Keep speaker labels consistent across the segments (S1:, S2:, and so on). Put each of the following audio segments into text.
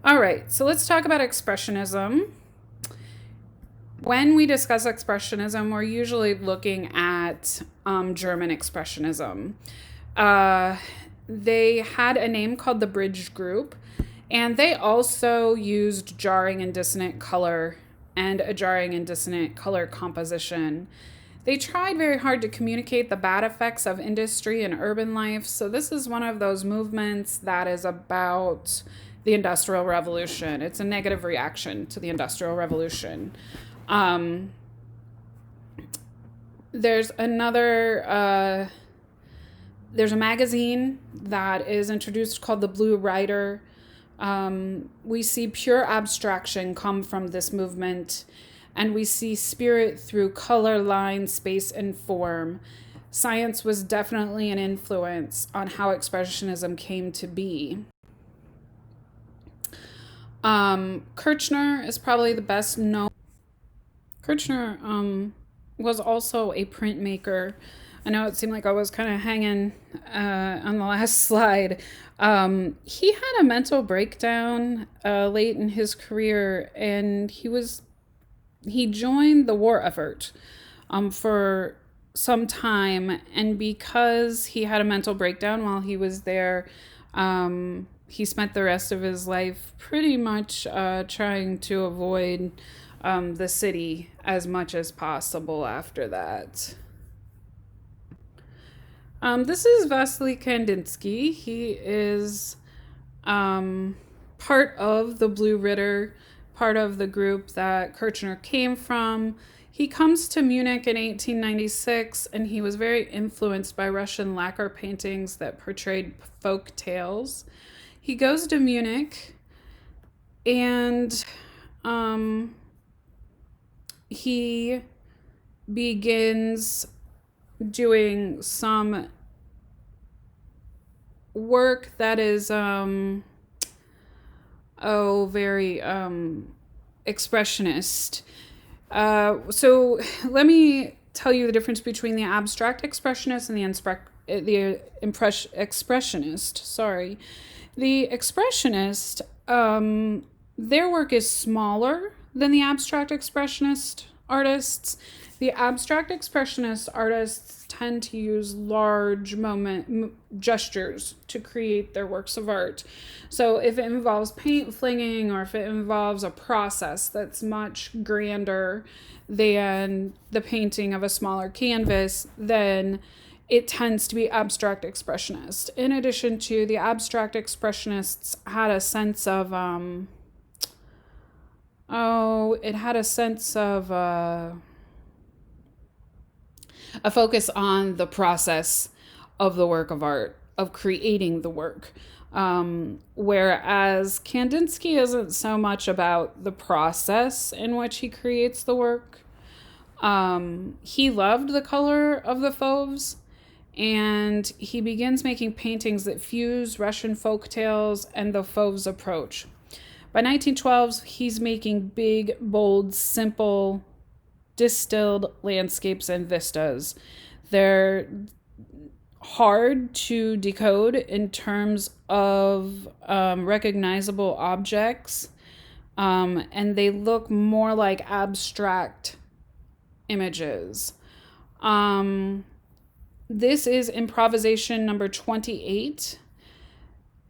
S1: All right, so let's talk about expressionism. When we discuss expressionism, we're usually looking at German expressionism. Uh, they had a name called the Bridge Group, and they also used jarring and dissonant color and a jarring and dissonant color composition. They tried very hard to communicate the bad effects of industry and urban life. So, this is one of those movements that is about the Industrial Revolution. It's a negative reaction to the Industrial Revolution. Um, there's another, there's a magazine that is introduced called the Blue Rider. We see pure abstraction come from this movement, and we see spirit through color, line, space, and form. Science was definitely an influence on how Expressionism came to be. Kirchner is probably the best known. Kirchner was also a printmaker. I know it seemed like I was kind of hanging on the last slide. He had a mental breakdown late in his career, and he joined the war effort for some time, and because he had a mental breakdown while he was there, he spent the rest of his life pretty much trying to avoid the city as much as possible after that. This is Vasily Kandinsky. He is part of the Blue Ritter, part of the group that Kirchner came from. He comes to Munich in 1896, and he was very influenced by Russian lacquer paintings that portrayed folk tales. He goes to Munich, and he begins doing some work that is very expressionist. So let me tell you the difference between the abstract expressionist and expressionist. Sorry, the expressionist, their work is smaller than the abstract expressionist artists. The abstract expressionist artists tend to use large gestures to create their works of art. So if it involves paint flinging, or if it involves a process that's much grander than the painting of a smaller canvas, then it tends to be abstract expressionist. In addition to, the abstract expressionists had a sense of it had a sense of a focus on the process of the work of art, of creating the work. Whereas Kandinsky isn't so much about the process in which he creates the work. He loved the color of the fauves, and he begins making paintings that fuse Russian folk tales and the fauves approach. By 1912, he's making big, bold, simple, distilled landscapes and vistas. They're hard to decode in terms of recognizable objects, and they look more like abstract images. This is improvisation number 28.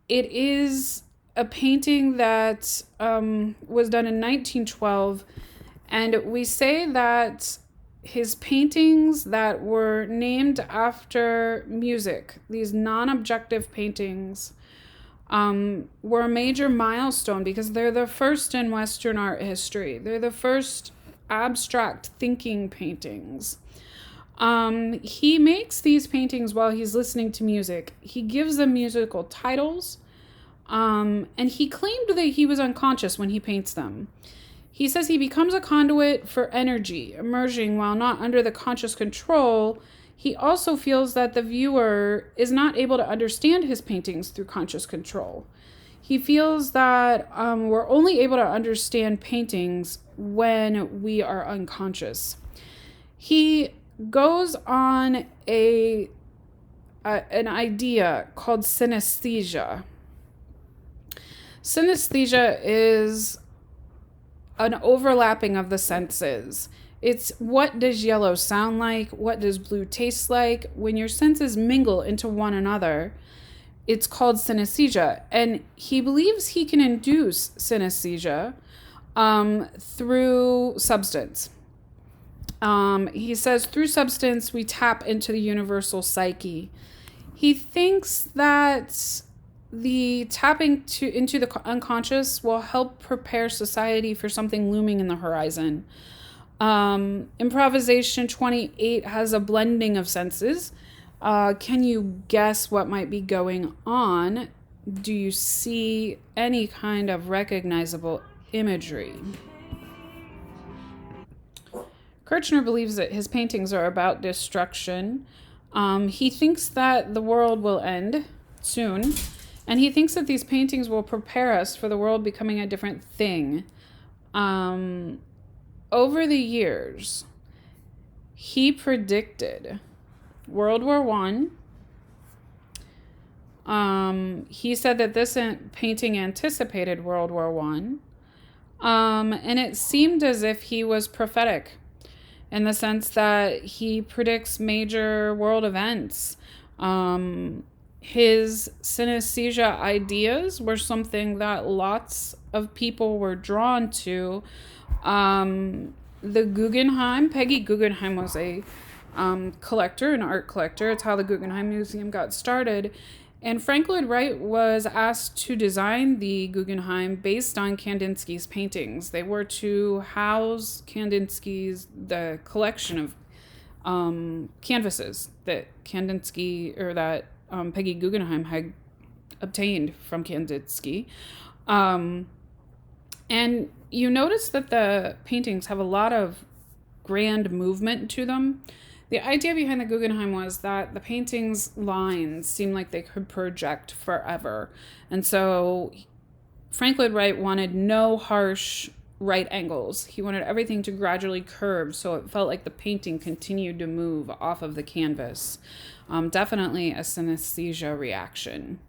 S1: It is a painting that was done in 1912, and we say that his paintings that were named after music, these non-objective paintings, were a major milestone because they're the first in Western art history. They're the first abstract thinking paintings. He makes these paintings while he's listening to music. He gives them musical titles, and he claimed that he was unconscious when he paints them. He says he becomes a conduit for energy, emerging while not under the conscious control. He also feels that the viewer is not able to understand his paintings through conscious control. He feels that we're only able to understand paintings when we are unconscious. He goes on an idea called synesthesia. Synesthesia is an overlapping of the senses. It's what does yellow sound like? What does blue taste like? When your senses mingle into one another, it's called synesthesia. And he believes he can induce synesthesia through substance. He says through substance, we tap into the universal psyche. He thinks that the tapping into the unconscious will help prepare society for something looming in the horizon. Improvisation 28 has a blending of senses. Can you guess what might be going on? Do you see any kind of recognizable imagery? Kirchner believes that his paintings are about destruction. He thinks that the world will end soon, and he thinks that these paintings will prepare us for the world becoming a different thing. Over the years, he predicted World War I. He said that this painting anticipated World War I. And it seemed as if he was prophetic in the sense that he predicts major world events. His synesthesia ideas were something that lots of people were drawn to. The Guggenheim, Peggy Guggenheim was a collector, an art collector. It's how the Guggenheim Museum got started. And Frank Lloyd Wright was asked to design the Guggenheim based on Kandinsky's paintings. They were to house Kandinsky's, the collection of canvases that Kandinsky, or that Peggy Guggenheim had obtained from Kandinsky. And you notice that the paintings have a lot of grand movement to them. The idea behind the Guggenheim was that the painting's lines seemed like they could project forever. And so Frank Lloyd Wright wanted no harsh right angles. He wanted everything to gradually curve so it felt like the painting continued to move off of the canvas. Definitely a synesthesia reaction.